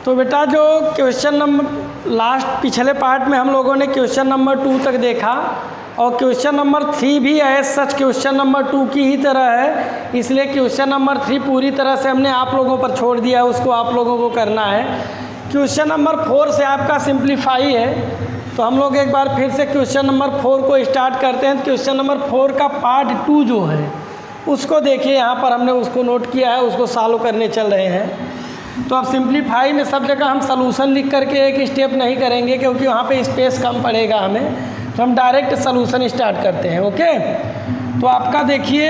तो बेटा जो क्वेश्चन नंबर लास्ट पिछले पार्ट में हम लोगों ने क्वेश्चन नंबर 2 तक देखा, और क्वेश्चन नंबर 3 भी एज सच क्वेश्चन नंबर 2 की ही तरह है, इसलिए क्वेश्चन नंबर 3 पूरी तरह से हमने आप लोगों पर छोड़ दिया, उसको आप लोगों को करना है। क्वेश्चन नंबर 4 से आपका सिंप्लीफाई है, तो हम लोग एक बार फिर से क्वेश्चन नंबर 4 को स्टार्ट करते हैं। क्वेश्चन नंबर 4 का पार्ट 2 जो है उसको देखिए, यहाँ पर हमने उसको नोट किया है, उसको सॉल्व करने चल रहे हैं। तो अब सिंप्लीफाई में सब जगह हम सलूशन लिख करके एक स्टेप नहीं करेंगे, क्योंकि वहाँ पे स्पेस कम पड़ेगा हमें, तो हम डायरेक्ट सलूशन स्टार्ट करते हैं। ओके, तो आपका देखिए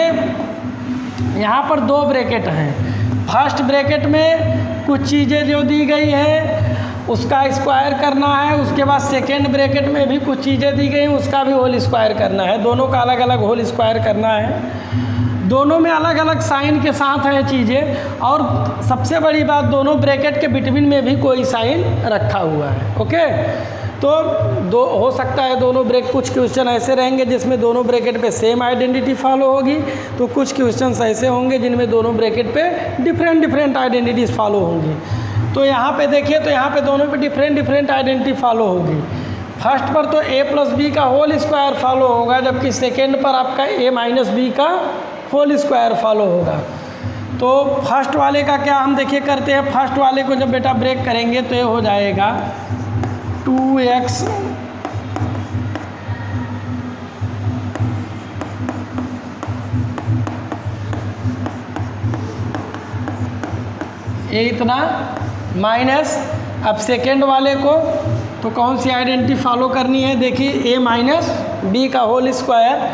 यहाँ पर 2 ब्रैकेट हैं। फर्स्ट ब्रैकेट में कुछ चीज़ें जो दी गई हैं उसका स्क्वायर करना है, उसके बाद सेकेंड ब्रैकेट में भी कुछ चीज़ें दी गई हैं उसका भी होल स्क्वायर करना है, दोनों का अलग अलग होल स्क्वायर करना है। दोनों में अलग अलग साइन के साथ हैं चीज़ें, और सबसे बड़ी बात दोनों ब्रैकेट के बिटवीन में भी कोई साइन रखा हुआ है। ओके, तो दो हो सकता है दोनों ब्रैकेट, कुछ क्वेश्चन ऐसे रहेंगे जिसमें दोनों ब्रैकेट पे सेम आइडेंटिटी फॉलो होगी, तो कुछ क्वेश्चन ऐसे होंगे जिनमें दोनों ब्रैकेट पे डिफरेंट आइडेंटिटीज़ फॉलो होंगी। तो यहाँ पे देखिए, तो यहाँ पे दोनों पे डिफरेंट आइडेंटिटी फॉलो होगी। फर्स्ट पर तो a प्लस बी का होल स्क्वायर फॉलो होगा, जबकि सेकेंड पर आपका a माइनस बी का होल स्क्वायर फॉलो होगा। तो फर्स्ट वाले का क्या हम देखिए करते हैं, फर्स्ट वाले को जब बेटा ब्रेक करेंगे तो ये हो जाएगा 2x ये इतना माइनस। अब सेकेंड वाले को तो कौन सी आइडेंटिटी फॉलो करनी है, देखिए a माइनस बी का होल स्क्वायर,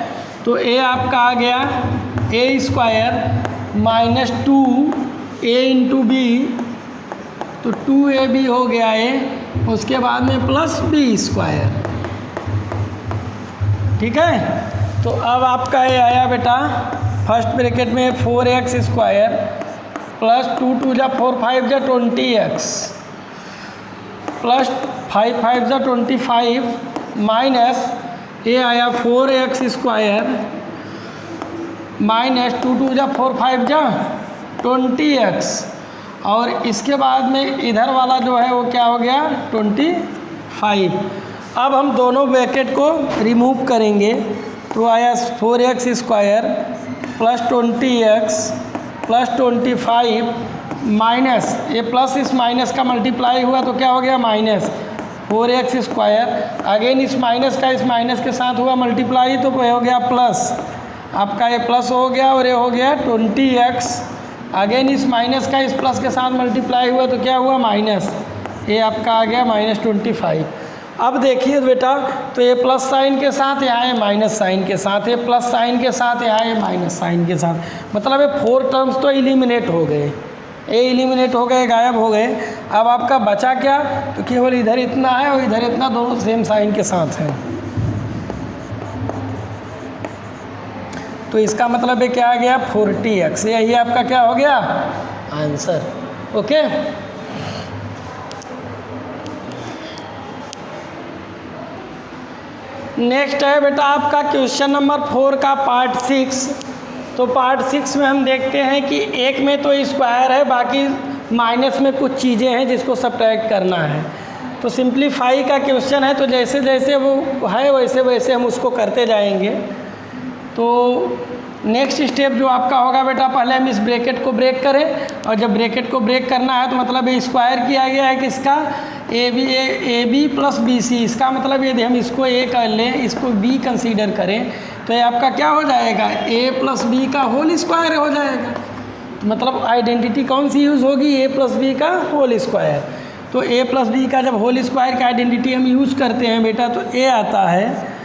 तो a आपका आ गया a square minus 2a into B, तो 2ab हो गया a, उसके बाद में प्लस बी स्क्वायर। ठीक है, तो अब आपका ये आया बेटा फर्स्ट ब्रैकेट में 4x स्क्वायर प्लस 2 2 जा 4 5 जा 20x प्लस 5 5 जा 25 माइनस ये आया 4x स्क्वायर माइनस 2 2 जा 4 5 जा 20x, और इसके बाद में इधर वाला जो है वो क्या हो गया 25। अब हम दोनों ब्रैकेट को रिमूव करेंगे, तो आया 4x square plus 20x plus 25 minus ये प्लस इस माइनस का मल्टीप्लाई हुआ तो क्या हो गया माइनस 4x स्क्वायर, अगेन इस माइनस का इस माइनस के साथ हुआ मल्टीप्लाई तो हो गया प्लस, आपका ये प्लस हो गया और ये हो गया 20x, अगेन इस माइनस का इस प्लस के साथ मल्टीप्लाई हुआ तो क्या हुआ माइनस, ये आपका आ गया माइनस 25। अब देखिए बेटा, तो ये प्लस साइन के साथ यहाँ है माइनस साइन के साथ, ये प्लस साइन के साथ यहाँ है माइनस साइन के साथ, मतलब ये 4 टर्म्स तो एलिमिनेट हो गए, ये एलिमिनेट हो गए, गायब हो गए। अब आपका बचा क्या, तो केवल इधर इतना है और इधर इतना, दोनों सेम साइन के साथ हैं। तो इसका मतलब है क्या आ गया 40x, यही आपका क्या हो गया आंसर। ओके, नेक्स्ट है बेटा आपका क्वेश्चन नंबर 4 का पार्ट 6। तो पार्ट 6 में हम देखते हैं कि एक में तो स्क्वायर है, बाकी माइनस में कुछ चीज़ें हैं जिसको सब्ट्रैक्ट करना है। तो सिंप्लीफाई का क्वेश्चन है, तो जैसे जैसे वो है वैसे वैसे हम उसको करते जाएंगे। तो नेक्स्ट स्टेप जो आपका होगा बेटा, पहले हम इस ब्रैकेट को ब्रेक करें, और जब ब्रैकेट को ब्रेक करना है तो मतलब ये स्क्वायर किया गया है किसका A B plus B C, इसका मतलब यदि हम इसको ए कर लें, इसको बी कंसीडर करें, तो ये आपका क्या हो जाएगा ए प्लस बी का होल स्क्वायर हो जाएगा। तो मतलब आइडेंटिटी कौन सी यूज़ होगी, ए प्लस बी का होल स्क्वायर। तो ए प्लस बी का जब होल स्क्वायर का आइडेंटिटी हम यूज़ करते हैं बेटा, तो ए आता है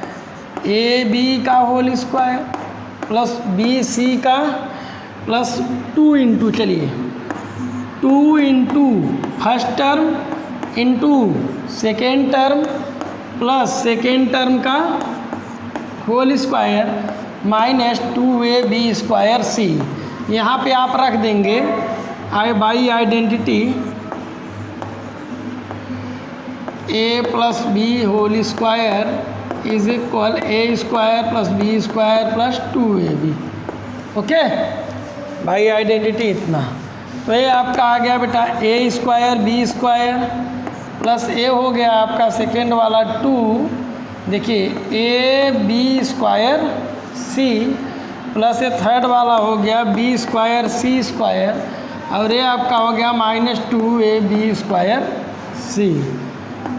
ए बी का whole square plus B c का प्लस 2 इंटू, चलिए 2 into first term into second term plus second term का whole square minus 2ab square c. यहाँ पे आप रख देंगे by identity a plus b whole square is equal a square plus b square plus 2ab। Okay भाई, identity इतना। तो ये आपका आ गया बेटा a square b square plus a हो गया आपका सेकेंड वाला 2, देखिए a b square c plus ये थर्ड वाला हो गया बी स्क्वायर सी स्क्वायर और ये आपका हो गया -2ab स्क्वायर सी।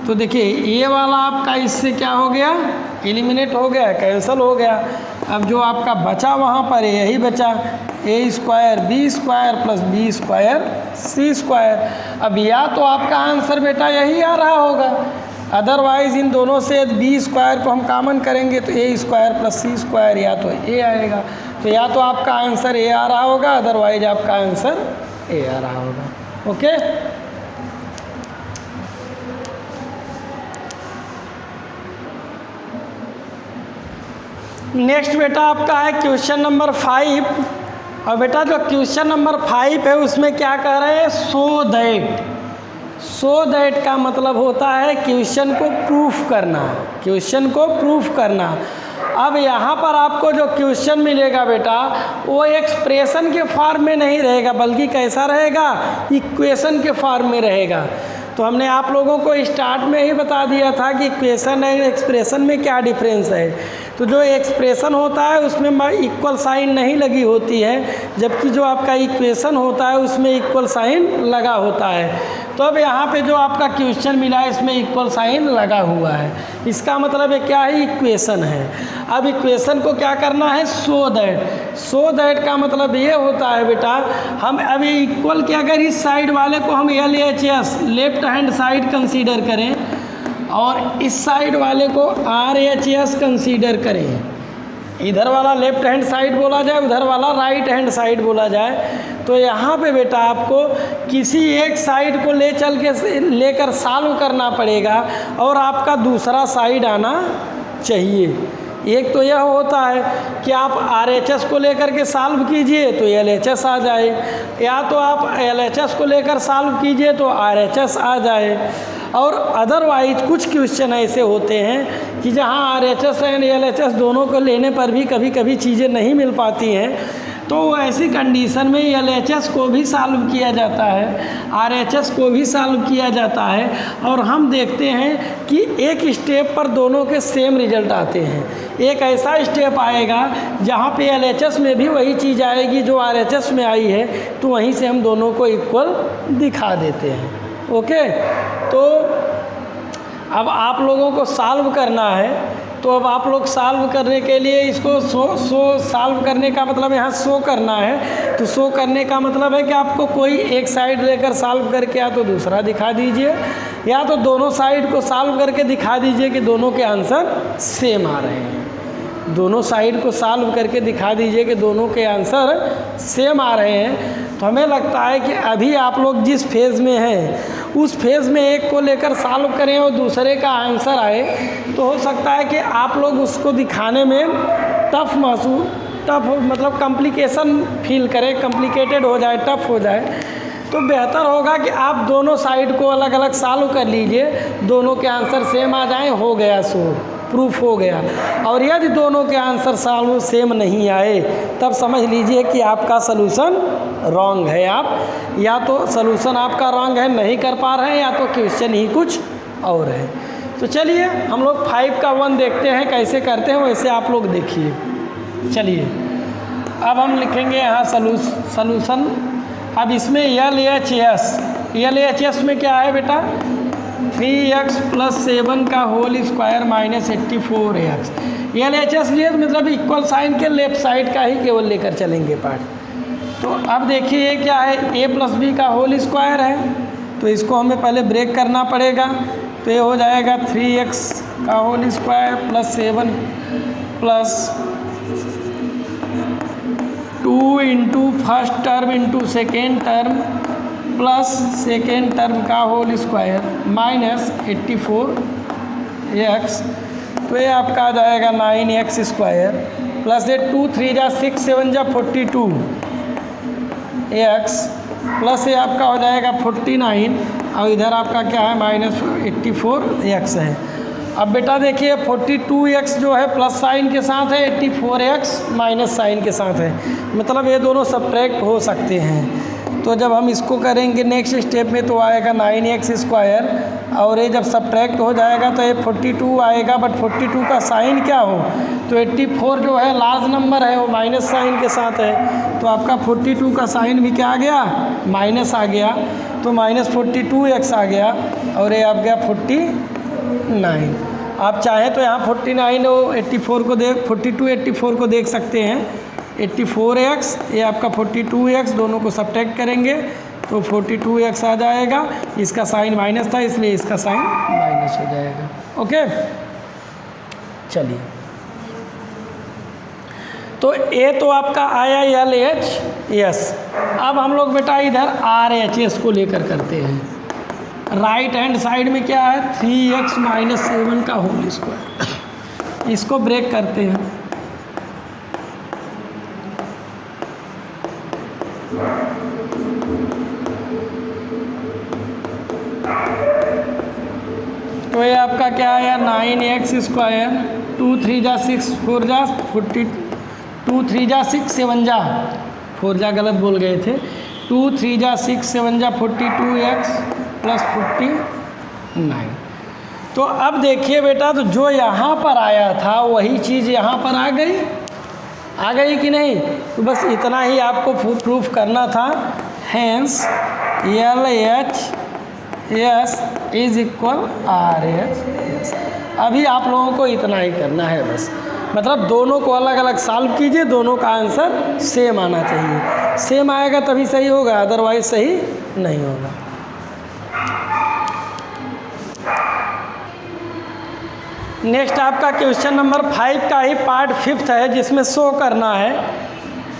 तो देखिए ये वाला आपका इससे क्या हो गया, एलिमिनेट हो गया, कैंसिल हो गया। अब जो आपका बचा वहाँ पर यही बचा a square b square plus b square c square. अब या तो आपका आंसर बेटा यही आ रहा होगा, अदरवाइज़ इन दोनों से बी स्क्वायर को हम कॉमन करेंगे तो ए स्क्वायर प्लस सी स्क्वायर या तो ए आएगा। तो या तो आपका आंसर ए आ रहा होगा, अदरवाइज आपका आंसर ए आ रहा होगा। ओके, नेक्स्ट बेटा आपका है क्वेश्चन नंबर 5। और बेटा जो क्वेश्चन नंबर 5 है उसमें क्या कह रहे हैं, सो दैट का मतलब होता है क्वेश्चन को प्रूफ करना, क्वेश्चन को प्रूफ करना। अब यहाँ पर आपको जो क्वेश्चन मिलेगा बेटा वो एक्सप्रेशन के फॉर्म में नहीं रहेगा, बल्कि कैसा रहेगा, इक्वेशन के फॉर्म में रहेगा। तो हमने आप लोगों को स्टार्ट में ही बता दिया था कि इक्वेशन और एक्सप्रेशन में क्या डिफरेंस है। तो जो एक्सप्रेशन होता है उसमें इक्वल साइन नहीं लगी होती है, जबकि जो आपका इक्वेशन होता है उसमें इक्वल साइन लगा होता है। तो अब यहाँ पे जो आपका क्वेश्चन मिला है इसमें इक्वल साइन लगा हुआ है, इसका मतलब है क्या है, इक्वेशन है। अब इक्वेशन को क्या करना है, सो दैट का मतलब ये होता है बेटा, हम अब ये इक्वल के अगर इस साइड वाले को हम LHS left hand side consider करें और इस साइड वाले को RHS कंसीडर करें, इधर वाला लेफ्ट हैंड साइड बोला जाए, उधर वाला राइट हैंड साइड बोला जाए, तो यहाँ पे बेटा आपको किसी एक साइड को लेकर सॉल्व करना पड़ेगा और आपका दूसरा साइड आना चाहिए। एक तो यह होता है कि आप RHS को लेकर के सॉल्व कीजिए तो LHS आ जाए, या तो आप LHS को लेकर सॉल्व कीजिए तो RHS आ जाए। और अदरवाइज कुछ क्वेश्चन ऐसे होते हैं कि जहां RHS एंड LHS दोनों को लेने पर भी कभी कभी चीज़ें नहीं मिल पाती हैं, तो ऐसी कंडीशन में LHS को भी सॉल्व किया जाता है, RHS को भी सॉल्व किया जाता है, और हम देखते हैं कि एक स्टेप पर दोनों के सेम रिजल्ट आते हैं। एक ऐसा स्टेप आएगा जहाँ पे LHS में भी वही चीज़ आएगी जो RHS में आई है, तो वहीं से हम दोनों को इक्वल दिखा देते हैं। ओके, तो अब आप लोगों को सॉल्व करना है, तो अब आप लोग सॉल्व करने के लिए इसको सॉल्व करने का मतलब यहाँ शो करना है। तो शो करने का मतलब है कि आपको कोई एक साइड लेकर सॉल्व करके या तो दूसरा दिखा दीजिए, या तो दोनों साइड को सॉल्व करके दिखा दीजिए कि दोनों के आंसर सेम आ रहे हैं। दोनों साइड को सॉल्व करके दिखा दीजिए कि दोनों के आंसर सेम आ रहे हैं। तो हमें लगता है कि अभी आप लोग जिस फेज़ में हैं उस फेज़ में एक को लेकर सॉल्व करें और दूसरे का आंसर आए, तो हो सकता है कि आप लोग उसको दिखाने में टफ मतलब कॉम्प्लिकेशन फील करें, कॉम्प्लिकेटेड हो जाए, टफ हो जाए। तो बेहतर होगा कि आप दोनों साइड को अलग अलग सॉल्व कर लीजिए, दोनों के आंसर सेम आ जाएं, हो गया सो प्रूफ हो गया। और यदि दोनों के आंसर सॉल्व सेम नहीं आए तब समझ लीजिए कि आपका सलूशन रॉन्ग है, आप या तो सलूशन आपका रॉन्ग है, नहीं कर पा रहे हैं, या तो क्वेश्चन ही कुछ और है। तो चलिए हम लोग 5 का 1 देखते हैं कैसे करते हैं, वैसे आप लोग देखिए। चलिए अब हम लिखेंगे यहाँ सलूशन। अब इसमें LHS में क्या है बेटा, 3x + 7 का होल स्क्वायर -84x। LHS लिए तो मतलब इक्वल साइन के लेफ्ट साइड का ही केवल लेकर चलेंगे पार्ट। तो अब देखिए क्या है, a + b का होल स्क्वायर है, तो इसको हमें पहले ब्रेक करना पड़ेगा। तो ये हो जाएगा 3x का whole square + 7 + 2 into first term into second term plus second term का होल स्क्वायर -84x। तो ये आपका आ जाएगा 9x स्क्वायर प्लस ये 2 3 जा 6 7 जा 42 x प्लस ये आपका हो जाएगा 49, और इधर आपका क्या है -84x है। अब बेटा देखिए 42x जो है प्लस साइन के साथ है, 84x माइनस साइन के साथ है, मतलब ये दोनों सब्ट्रैक्ट हो सकते हैं। तो जब हम इसको करेंगे नेक्स्ट स्टेप में तो आएगा 9x², और ये जब सब्ट्रैक्ट हो जाएगा तो ये 42 आएगा, बट 42 का साइन क्या हो, तो 84 जो है लार्ज नंबर है, वो माइनस साइन के साथ है, तो आपका 42 का साइन भी क्या आ गया, माइनस आ गया, तो -42x आ गया, और ये आ गया 49। आप चाहें तो यहाँ 49 और 84 को 84 को देख सकते हैं। 84x, ये आपका 42x, दोनों को सब्ट्रैक्ट करेंगे तो 42x आ जाएगा। इसका साइन माइनस था इसलिए इसका साइन माइनस हो जाएगा। ओके, चलिए, तो ए तो आपका आया LHS। अब हम लोग बेटा इधर RHS को लेकर करते हैं। राइट हैंड साइड में क्या है, 3x - 7 का होल स्क्वायर, इसको ब्रेक करते हैं। तो ये आपका क्या आया, 9x², 2 3 जा 6, 4 जा 40, 2 3 जा 6, 7 जा 4 जा गलत बोल गए थे, 2 3 जा 6, 7 जा 42x + 49। तो अब देखिए बेटा, तो जो यहाँ पर आया था वही चीज़ यहाँ पर आ गई कि नहीं, तो बस इतना ही आपको प्रूफ करना था। Hence LHS = RHS। अभी आप लोगों को इतना ही करना है बस, मतलब दोनों को अलग अलग सॉल्व कीजिए, दोनों का आंसर सेम आना चाहिए। सेम आएगा तभी सही होगा, अदरवाइज सही नहीं होगा। नेक्स्ट आपका क्वेश्चन नंबर 5 का ही पार्ट 5 है, जिसमें शो करना है।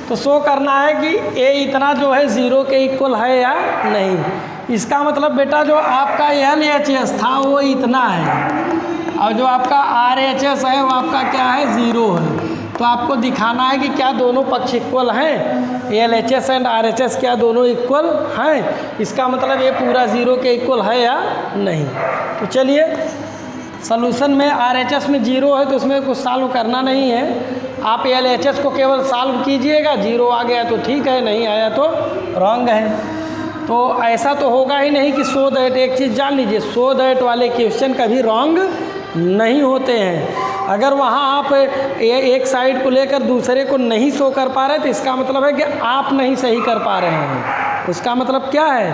तो शो करना है कि ए इतना जो है 0 के इक्वल है या नहीं। इसका मतलब बेटा जो आपका LHS था वो इतना है, और जो आपका RHS है वो आपका क्या है, 0 है। तो आपको दिखाना है कि क्या दोनों पक्ष इक्वल हैं, LHS एंड RHS क्या दोनों इक्वल हैं। इसका मतलब ये पूरा 0 के इक्वल है या नहीं। तो चलिए, सॉल्यूशन में RHS में 0 है तो उसमें कुछ सॉल्व करना नहीं है, आप LHS को केवल सॉल्व कीजिएगा। 0 आ गया तो ठीक है, नहीं आया तो रॉन्ग है। तो ऐसा तो होगा ही नहीं कि सो दैट, एक चीज़ जान लीजिए, सो दैट वाले क्वेश्चन कभी रॉन्ग नहीं होते हैं। अगर वहाँ आप एक साइड को लेकर दूसरे को नहीं शो कर पा रहे तो इसका मतलब है कि आप नहीं सही कर पा रहे हैं। उसका मतलब क्या है,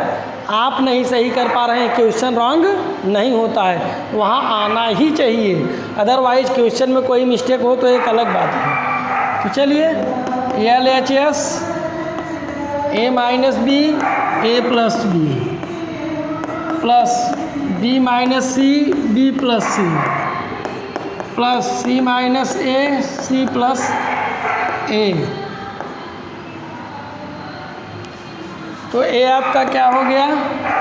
आप नहीं सही कर पा रहे हैं, क्वेश्चन रॉन्ग नहीं होता है, वहाँ आना ही चाहिए। अदरवाइज क्वेश्चन में कोई मिस्टेक हो तो एक अलग बात है। तो चलिए, LHS A - B A + B plus B - C B + C plus C - A C + A। तो A आपका क्या हो गया,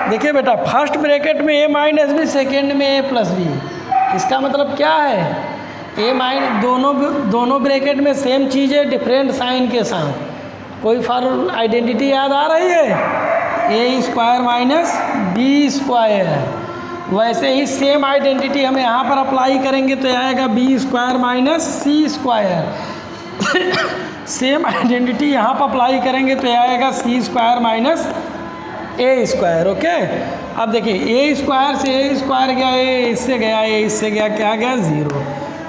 देखिए बेटा, फर्स्ट ब्रैकेट में A - B, सेकेंड में A + B। इसका मतलब क्या है, दोनों ब्रैकेट में सेम चीज़ है, डिफरेंट साइन के साथ। कोई फॉर्म आइडेंटिटी याद आ रही है, A² - B²। वैसे ही सेम आइडेंटिटी हम यहाँ पर अप्लाई करेंगे तो आएगा B² - C²। सेम आइडेंटिटी यहाँ पर अप्लाई करेंगे तो आएगा C² - A²। ओके, अब देखिए, A² से A² गया, A इससे गया, A इससे गया, क्या गया,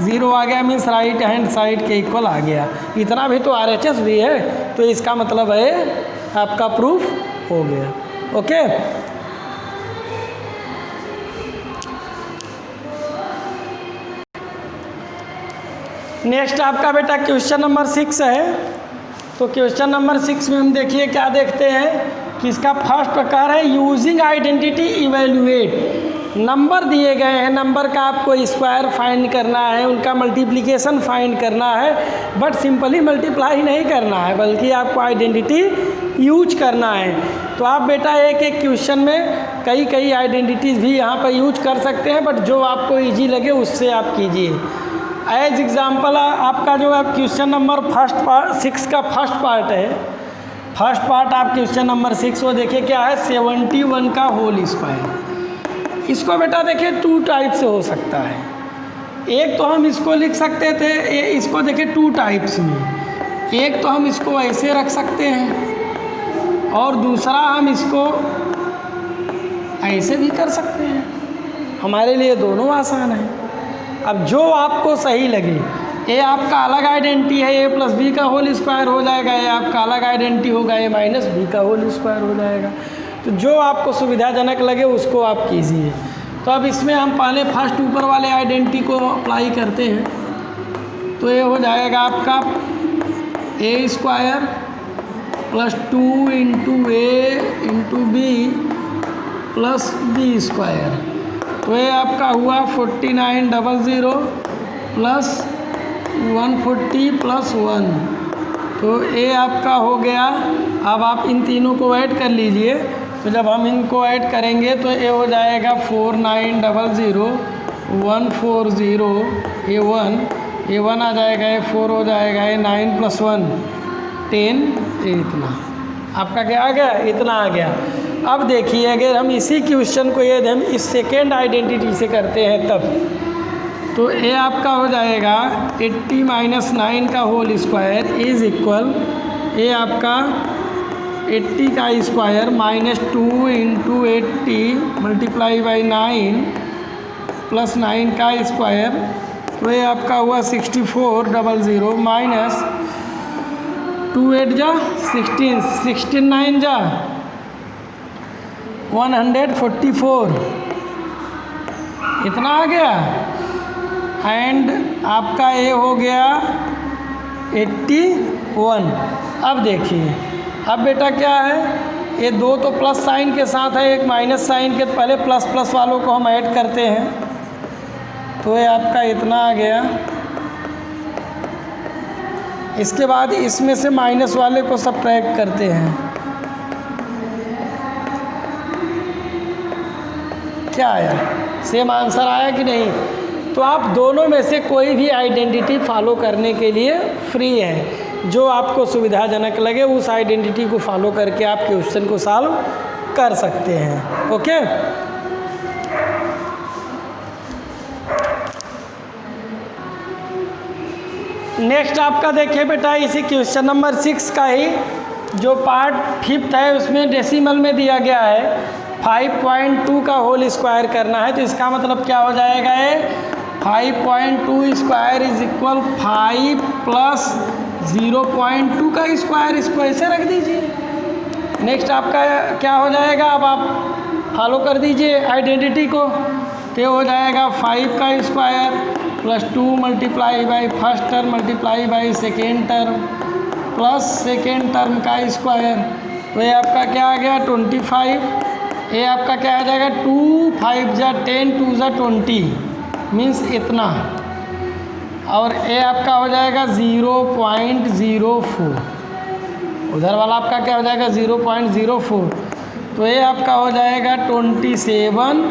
0 आ गया, मीन्स राइट हैंड साइड के इक्वल आ गया। इतना भी तो RHS भी है, तो इसका मतलब है आपका प्रूफ हो गया। ओके, नेक्स्ट आपका बेटा क्वेश्चन नंबर 6 है। तो क्वेश्चन नंबर 6 में हम देखिए क्या देखते हैं कि इसका फर्स्ट प्रकार है यूजिंग आइडेंटिटी इवेल्युएट। नंबर दिए गए हैं, नंबर का आपको स्क्वायर फाइंड करना है, उनका मल्टीप्लिकेशन फाइंड करना है, बट सिंपली मल्टीप्लाई नहीं करना है, बल्कि आपको आइडेंटिटी यूज करना है। तो आप बेटा एक एक क्वेश्चन में कई आइडेंटिटीज़ भी यहाँ पर यूज कर सकते हैं, बट जो आपको ईजी लगे उससे आप कीजिए। एज एग्ज़ाम्पल आपका जो है क्वेश्चन नंबर 6 का फर्स्ट पार्ट है। फर्स्ट पार्ट आप क्वेश्चन नंबर 6 को देखिए क्या है, 71 का होल स्क्वायर। इसको बेटा देखिए 2 टाइप से हो सकता है। एक तो हम इसको लिख सकते थे, इसको देखिए 2 टाइप्स में। एक तो हम इसको ऐसे रख सकते हैं, और दूसरा हम इसको ऐसे भी कर सकते हैं, हमारे लिए दोनों आसान है। अब जो आपको सही लगे, ए आपका अलग आइडेंटिटी है, ए प्लस बी का होल स्क्वायर हो जाएगा, ए आपका अलग आइडेंटिटी होगा, ए माइनस बी का होल स्क्वायर हो जाएगा। तो जो आपको सुविधाजनक लगे उसको आप कीजिए। तो अब इसमें हम पहले फर्स्ट ऊपर वाले आइडेंटिटी को अप्लाई करते हैं। तो ये हो जाएगा आपका a square plus 2 into a into b plus b square. तो ये आपका हुआ 4900 प्लस 140 प्लस 1। तो ये आपका हो गया। अब आप इन तीनों को ऐड कर लीजिए। तो जब हम इनको ऐड करेंगे तो ये हो जाएगा 4900 140 ये 1 आ जाएगा, ये 4 हो जाएगा, ये 9 प्लस 1 10, ये इतना आपका क्या आ गया, इतना आ गया। अब देखिए अगर हम इसी क्वेश्चन को यदि हम इस सेकेंड आइडेंटिटी से करते हैं तब तो ये आपका हो जाएगा 80 माइनस 9 का होल स्क्वायर इज़ इक्वल, ये आपका 80 का square minus 2 into 80 multiply by 9 plus 9 का स्क्वायर। तो ये आपका हुआ 6400 माइनस 2 8 जा 16 16 9 जा 144, इतना आ गया। एंड आपका ये हो गया 81। अब देखिए, अब बेटा क्या है, ये दो तो प्लस साइन के साथ है, एक माइनस साइन के, पहले प्लस प्लस वालों को हम ऐड करते हैं। तो ये आपका इतना आ गया। इसके बाद इसमें से माइनस वाले को सब्ट्रैक्ट करते हैं। क्या आया, सेम आंसर आया कि नहीं? तो आप दोनों में से कोई भी आइडेंटिटी फॉलो करने के लिए फ्री है। जो आपको सुविधाजनक लगे उस आइडेंटिटी को फॉलो करके आप क्वेश्चन को सॉल्व कर सकते हैं। ओके, नेक्स्ट आपका देखिए बेटा, इसी क्वेश्चन नंबर 6 का ही जो पार्ट 5th है उसमें डेसिमल में दिया गया है 5.2 का होल स्क्वायर करना है। तो इसका मतलब क्या हो जाएगा, ये 5.2 स्क्वायर इज इक्वल 5 प्लस 0.2 का स्क्वायर, इसको ऐसे रख दीजिए। नेक्स्ट आपका क्या हो जाएगा, अब आप फॉलो कर दीजिए आइडेंटिटी को। तो हो जाएगा 5 का square plus 2 multiply by first term multiply by second term plus second term का स्क्वायर। तो ये आपका क्या आ गया 25। ये आपका क्या आ जाएगा 2 5 जा 10 2 जा 20 मीन्स इतना। और ये आपका हो जाएगा 0.04, उधर वाला आपका क्या हो जाएगा 0.04। तो ये आपका हो जाएगा 27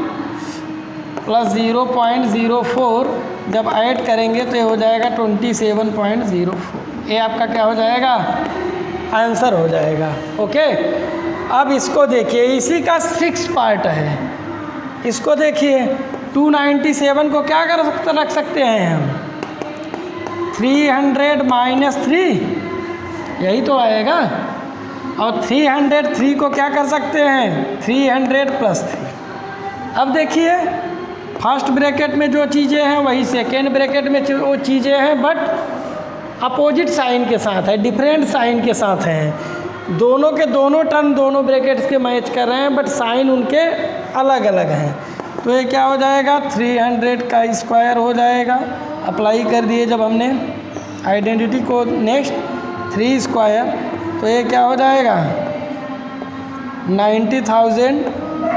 प्लस 0.04, जब ऐड करेंगे तो ये हो जाएगा 27.04। ये आपका क्या हो जाएगा, आंसर हो जाएगा। ओके, अब इसको देखिए, इसी का 6 पार्ट है। इसको देखिए 297 को क्या रख सकते हैं हम, 300 माइनस 3, यही तो आएगा। और 303 को क्या कर सकते हैं 300 प्लस 3। अब देखिए फर्स्ट ब्रैकेट में जो चीज़ें हैं वही सेकेंड ब्रैकेट में वो चीज़ें हैं, बट अपोजिट साइन के साथ है, डिफरेंट साइन के साथ हैं। दोनों के दोनों टर्म दोनों ब्रैकेट्स के मैच कर रहे हैं, बट साइन उनके अलग अलग हैं। तो ये क्या हो जाएगा 300 का स्क्वायर हो जाएगा। अप्लाई कर दिए जब हमने आइडेंटिटी को, नेक्स्ट 3 स्क्वायर, तो ये क्या हो जाएगा 90,000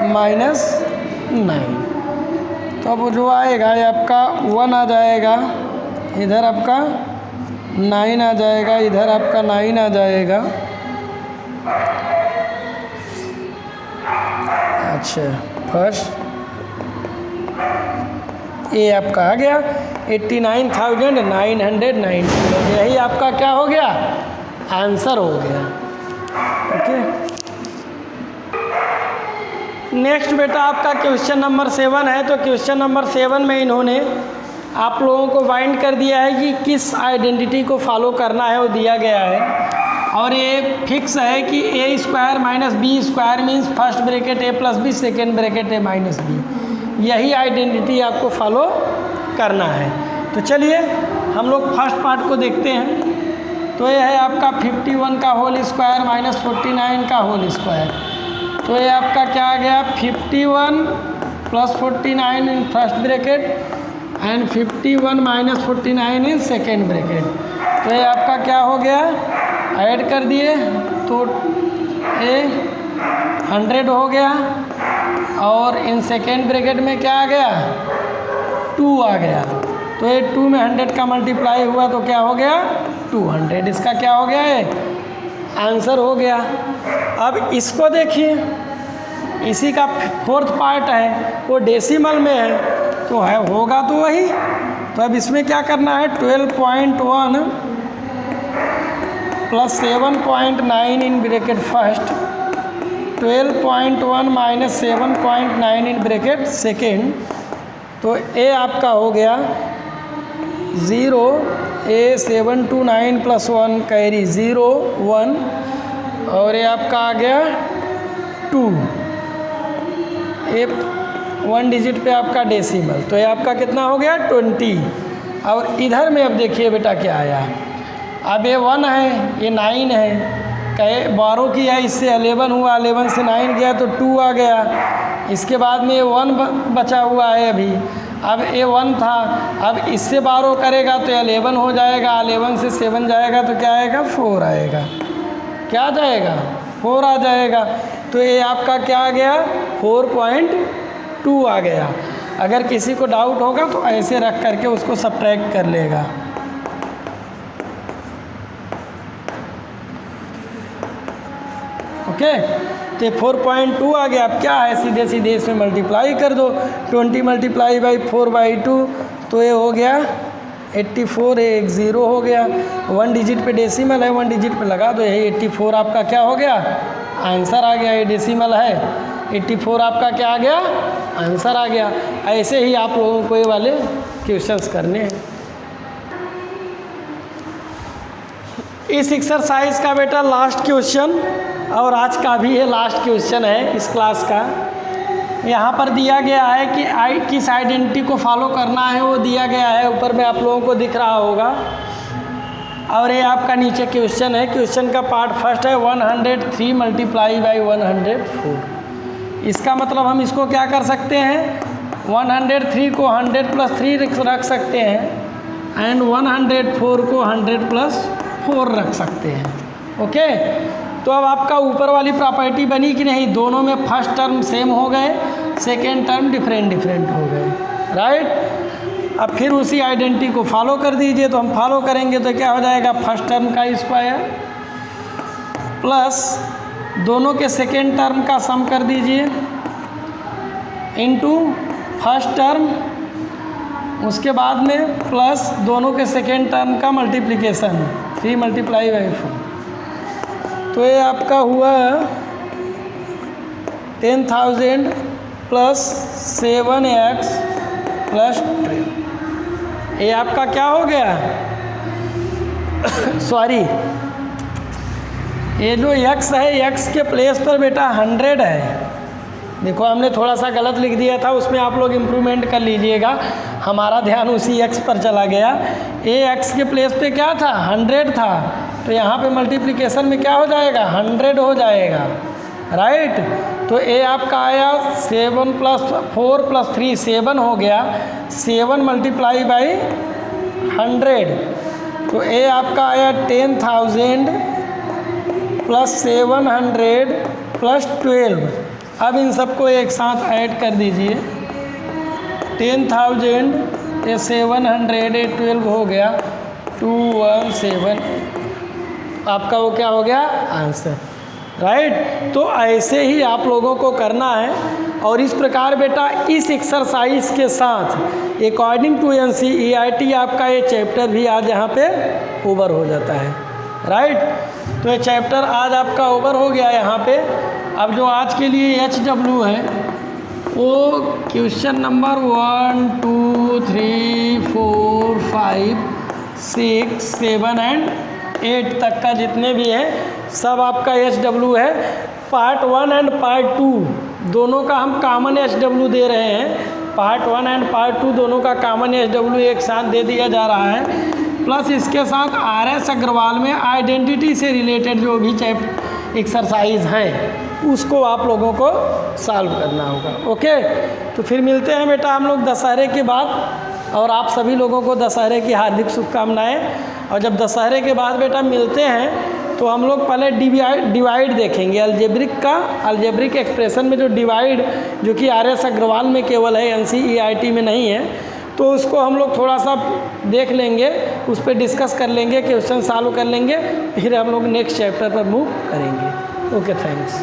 माइनस 9। तो अब जो आएगा ये आपका 1 आ जाएगा, इधर आपका 9 आ जाएगा, इधर आपका 9 आ जाएगा। अच्छा, फर्स्ट ये आपका आ गया 89,990, यही आपका क्या हो गया, आंसर हो गया। ओके, नेक्स्ट बेटा आपका क्वेश्चन नंबर 7 है। तो क्वेश्चन नंबर 7 में इन्होंने आप लोगों को बाइंड कर दिया है कि किस आइडेंटिटी को फॉलो करना है, वो दिया गया है। और ये फिक्स है कि a square minus b square means first bracket a plus b, second bracket a minus b. यही आइडेंटिटी आपको फॉलो करना है। तो चलिए हम लोग फर्स्ट पार्ट को देखते हैं। तो ये है आपका 51 का होल स्क्वायर माइनस 49 का होल स्क्वायर। तो ये आपका क्या आ गया, 51 plus 49 in first bracket and 51 minus 49 in second bracket. तो ये आपका क्या हो गया, ऐड कर दिए तो ये 100 हो गया और इन सेकेंड ब्रैकेट में क्या आ गया, 2 आ गया। तो ये 2 में 100 का मल्टीप्लाई हुआ तो क्या हो गया, 200। इसका क्या हो गया, है आंसर हो गया। अब इसको देखिए, इसी का फोर्थ पार्ट है, वो डेसिमल में है तो है होगा तो वही। तो अब इसमें क्या करना है, 12.1 plus 7.9 in bracket first, 12.1 minus 7.9 in bracket second. तो ए आपका हो गया 0, ए 7 to 9 प्लस 1 कैरी 0 1 और ये आपका आ गया 2, ए 1 डिजिट पे आपका डेसिमल। तो ये आपका कितना हो गया 20। और इधर में अब देखिए बेटा क्या आया, अब ये 1 है, ये 9 है, कहे 12 किया इससे 11 हुआ, 11 से 9 गया तो 2 आ गया। इसके बाद में ये 1 बचा हुआ है अभी, अब ए 1 था, अब इससे 12 करेगा तो 11 हो जाएगा, 11 से 7 जाएगा तो क्या आएगा, 4 आएगा। क्या आ जाएगा, 4 आ जाएगा। तो ये आपका क्या आ गया, 4.2 आ गया। अगर किसी को डाउट होगा तो ऐसे रख करके उसको सब्ट्रैक्ट कर लेगा। ओके, तो 4.2 आ गया। अब क्या है, सीधे सीधे इसमें मल्टीप्लाई कर दो, 20 मल्टीप्लाई बाई 4/2 तो ये हो गया 84, एक 0 हो गया। 1 डिजिट पे डेसिमल है, 1 डिजिट पे लगा दो, यही 84 आपका क्या हो गया, आंसर आ गया। ये डेसिमल है, 84 आपका क्या आ गया, आंसर आ गया। ऐसे ही आप लोगों को ये वाले क्वेश्चंस करने हैं। इस एक्सरसाइज का बेटा लास्ट क्वेश्चन और आज का भी है लास्ट क्वेश्चन है इस क्लास का। यहाँ पर दिया गया है कि किस आइडेंटिटी को फॉलो करना है, वो दिया गया है, ऊपर में आप लोगों को दिख रहा होगा। और ये आपका नीचे क्वेश्चन है। क्वेश्चन का पार्ट फर्स्ट है 103 मल्टीप्लाई बाई 104। इसका मतलब हम इसको क्या कर सकते हैं, 103 को 100 प्लस 3 रख सकते हैं एंड 104 को 100 प्लस 4 रख सकते हैं। ओके, तो अब आपका ऊपर वाली प्रॉपर्टी बनी कि नहीं, दोनों में फर्स्ट टर्म सेम हो गए, सेकेंड टर्म डिफरेंट हो गए, राइट। अब फिर उसी आइडेंटिटी को फॉलो कर दीजिए। तो हम फॉलो करेंगे तो क्या हो जाएगा, फर्स्ट टर्म का स्क्वायर प्लस दोनों के सेकेंड टर्म का सम कर दीजिए इनटू फर्स्ट टर्म, उसके बाद में प्लस दोनों के सेकेंड टर्म का मल्टीप्लिकेशन 3 मल्टीप्लाई बाई 4। तो ये आपका हुआ 10,000 प्लस 7x प्लस 12। ये आपका क्या हो गया सॉरी, ये जो x है, x के प्लेस पर बेटा 100 है। देखो हमने थोड़ा सा गलत लिख दिया था, उसमें आप लोग इम्प्रूवमेंट कर लीजिएगा, हमारा ध्यान उसी x पर चला गया। ये x के प्लेस पे क्या था, 100 था, तो यहाँ पे मल्टीप्लिकेशन में क्या हो जाएगा, 100 हो जाएगा, राइट। तो ए आपका आया 7 प्लस 4 प्लस 3 7 हो गया, 7 मल्टीप्लाई बाई 100। तो ए आपका आया 10,000 प्लस 700 प्लस 12। अब इन सबको एक साथ ऐड कर दीजिए, 10,000 ये 700 ये 12 हो गया 217। आपका वो क्या हो गया, आंसर, राइट। तो ऐसे ही आप लोगों को करना है। और इस प्रकार बेटा इस एक्सरसाइज के साथ अकॉर्डिंग टू NCERT आपका ये चैप्टर भी आज यहाँ पे ओवर हो जाता है, राइट। तो ये चैप्टर आज आपका ओवर हो गया यहाँ पे। अब जो आज के लिए HW है वो क्वेश्चन नंबर 1 2 3 4 5 6 7 एंड 8 तक का जितने भी हैं सब आपका HW है। पार्ट 1 एंड पार्ट 2 दोनों का हम कॉमन HW दे रहे हैं। पार्ट 1 एंड पार्ट 2 दोनों का कॉमन HW एक साथ दे दिया जा रहा है। प्लस इसके साथ RS अग्रवाल में आइडेंटिटी से रिलेटेड जो भी एक्सरसाइज हैं उसको आप लोगों को सॉल्व करना होगा। ओके, तो फिर मिलते हैं बेटा हम लोग दशहरे के बाद। और आप सभी लोगों को दशहरे की हार्दिक शुभकामनाएं। और जब दशहरे के बाद बेटा मिलते हैं तो हम लोग पहले डिवाइड देखेंगे अलजेब्रिक एक्सप्रेशन में जो डिवाइड जो कि RS अग्रवाल में केवल है, NCERT में नहीं है, तो उसको हम लोग थोड़ा सा देख लेंगे, उस पर डिस्कस कर लेंगे, क्वेश्चन सॉल्व कर लेंगे, फिर हम लोग नेक्स्ट चैप्टर पर मूव करेंगे। Okay, thanks.